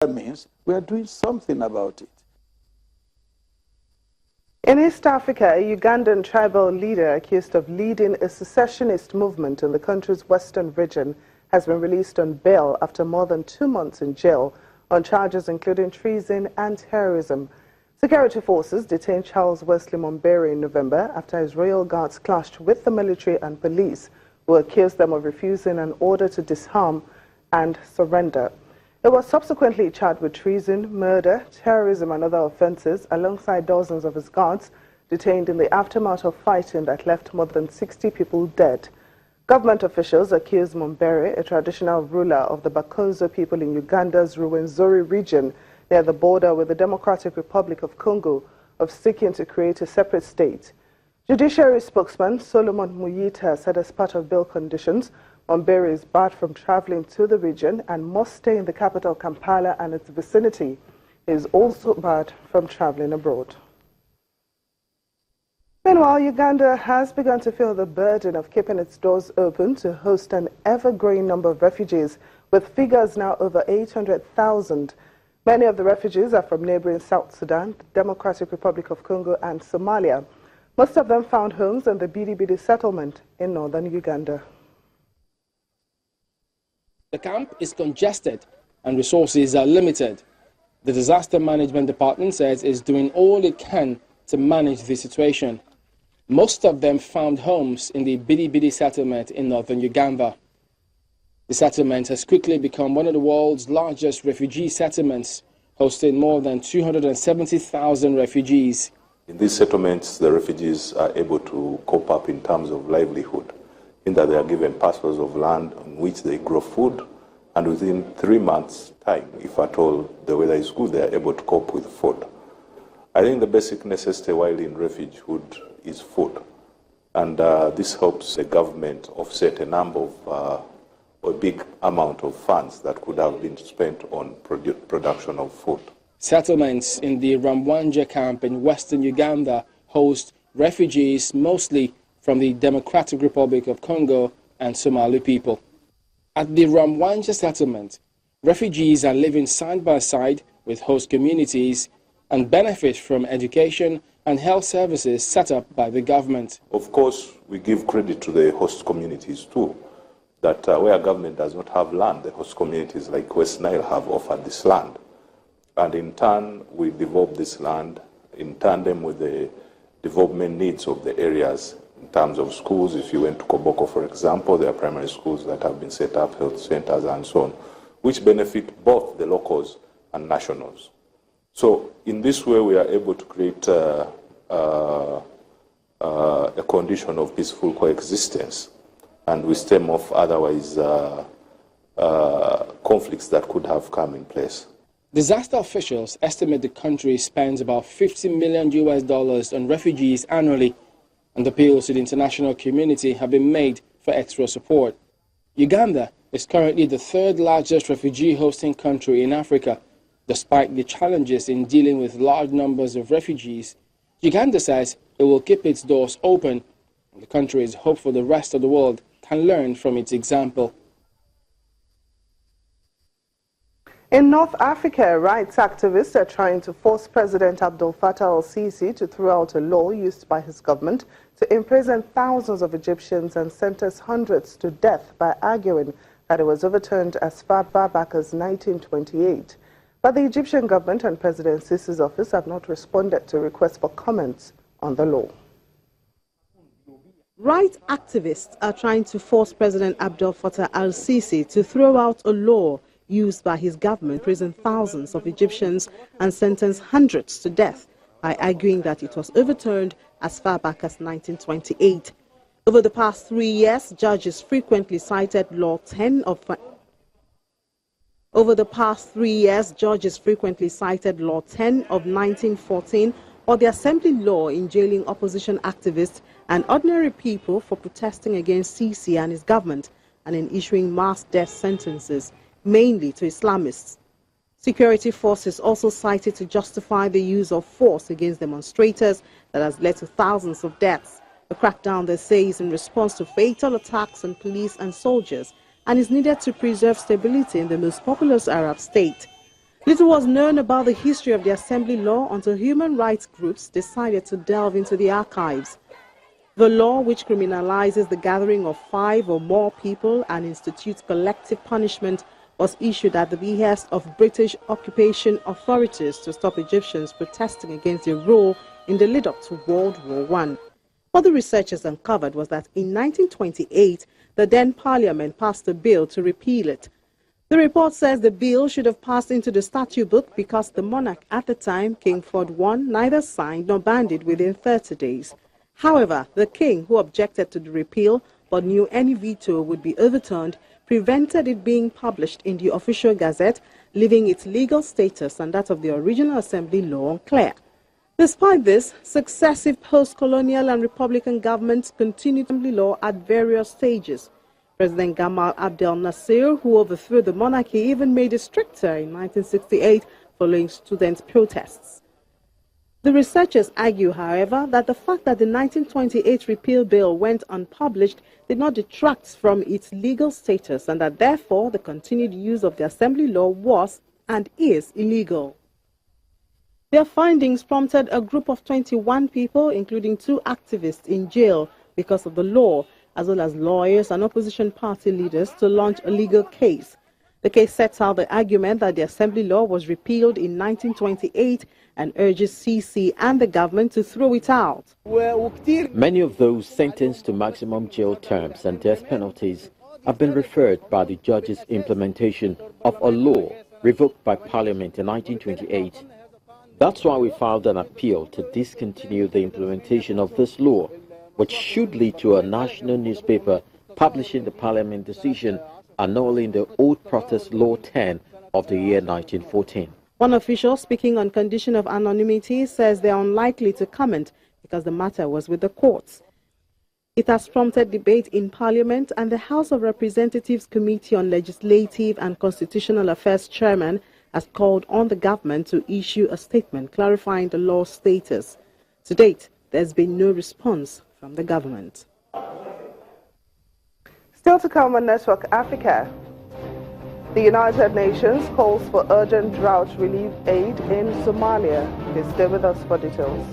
That means we are doing something about it. In East Africa, a Ugandan tribal leader accused of leading a secessionist movement in the country's western region has been released on bail after more than 2 months in jail on charges including treason and terrorism. Security forces detained Charles Wesley Mumbere in November after his royal guards clashed with the military and police, who accused them of refusing an order to disarm and surrender. He was subsequently charged with treason, murder, terrorism and other offences alongside dozens of his guards detained in the aftermath of fighting that left more than 60 people dead. Government officials accused Mumbere, a traditional ruler of the Bakozo people in Uganda's Ruwenzori region near the border with the Democratic Republic of Congo, of seeking to create a separate state. Judiciary spokesman Solomon Muyita said as part of bail conditions, Mumbere is barred from traveling to the region and must stay in the capital Kampala and its vicinity. He is also barred from traveling abroad. Meanwhile, Uganda has begun to feel the burden of keeping its doors open to host an ever-growing number of refugees, with figures now over 800,000. Many of the refugees are from neighboring South Sudan, the Democratic Republic of Congo and Somalia. Most of them found homes in the Bidi settlement in northern Uganda. The camp is congested and resources are limited. The Disaster Management Department says it's doing all it can to manage the situation. Most of them found homes in the Bidi settlement in northern Uganda. The settlement has quickly become one of the world's largest refugee settlements, hosting more than 270,000 refugees. In these settlements, the refugees are able to cope up in terms of livelihood, in that they are given parcels of land on which they grow food, and within 3 months' time, if at all the weather is good, they are able to cope with food. I think the basic necessity while in refugehood is food, and this helps the government offset a number of a big amount of funds that could have been spent on production of food. Settlements in the Ramwanja camp in western Uganda host refugees mostly from the Democratic Republic of Congo and Somali people. At the Ramwanja settlement, refugees are living side by side with host communities and benefit from education and health services set up by the government. Of course, we give credit to the host communities too, that where government does not have land, the host communities like West Nile have offered this land. And in turn, we develop this land in tandem with the development needs of the areas. In terms of schools, if you went to Koboko, for example, there are primary schools that have been set up, health centers and so on, which benefit both the locals and nationals. So in this way, we are able to create a condition of peaceful coexistence, and we stem off otherwise conflicts that could have come in place. Disaster officials estimate the country spends about $50 million on refugees annually, and appeals to the international community have been made for extra support. Uganda is currently the third largest refugee hosting country in Africa. Despite the challenges in dealing with large numbers of refugees, Uganda says it will keep its doors open, and the country is hopeful the rest of the world can learn from its example. In North Africa, rights activists are trying to force President Abdel Fattah al-Sisi to throw out a law used by his government to imprison thousands of Egyptians and sentence hundreds to death by arguing that it was overturned as far back as 1928. But the Egyptian government and President Sisi's office have not responded to requests for comments on the law. Rights activists are trying to force President Abdel Fattah al-Sisi to throw out a law used by his government to imprison thousands of Egyptians and sentence hundreds to death by arguing that it was overturned as far back as 1928. Over the past 3 years, judges frequently cited Law 10 of 1914 or the Assembly law in jailing opposition activists and ordinary people for protesting against Sisi and his government, and in issuing mass death sentences, mainly to Islamists. Security forces also cited to justify the use of force against demonstrators that has led to thousands of deaths. The crackdown, they say, is in response to fatal attacks on police and soldiers and is needed to preserve stability in the most populous Arab state. Little was known about the history of the Assembly law until human rights groups decided to delve into the archives. The law, which criminalizes the gathering of 5 or more people and institutes collective punishment, was issued at the behest of British occupation authorities to stop Egyptians protesting against their rule in the lead-up to World War I. What the researchers uncovered was that in 1928, the then Parliament passed a bill to repeal it. The report says the bill should have passed into the statute book because the monarch at the time, King Ford I, neither signed nor banned it within 30 days. However, the king, who objected to the repeal but knew any veto would be overturned, prevented it being published in the official gazette, leaving its legal status and that of the original Assembly law unclear. Despite this, successive post-colonial and Republican governments continued Assembly law at various stages. President Gamal Abdel Nasser, who overthrew the monarchy, even made it stricter in 1968 following student protests. The researchers argue, however, that the fact that the 1928 repeal bill went unpublished did not detract from its legal status and that therefore the continued use of the Assembly law was and is illegal. Their findings prompted a group of 21 people, including 2 activists, in jail because of the law, as well as lawyers and opposition party leaders, to launch a legal case. The case sets out the argument that the Assembly law was repealed in 1928 and urges CC and the government to throw it out. Many of those sentenced to maximum jail terms and death penalties have been referred by the judge's implementation of a law revoked by Parliament in 1928. That's why we filed an appeal to discontinue the implementation of this law, which should lead to a national newspaper publishing the Parliament decision annulling the old Protest Law 10 of the year 1914. One official, speaking on condition of anonymity, says they are unlikely to comment because the matter was with the courts. It has prompted debate in Parliament, and the House of Representatives Committee on Legislative and Constitutional Affairs chairman has called on the government to issue a statement clarifying the law's status. To date, there's been no response from the government. Still to come on Network Africa, the United Nations calls for urgent drought relief aid in Somalia. Stay with us for details.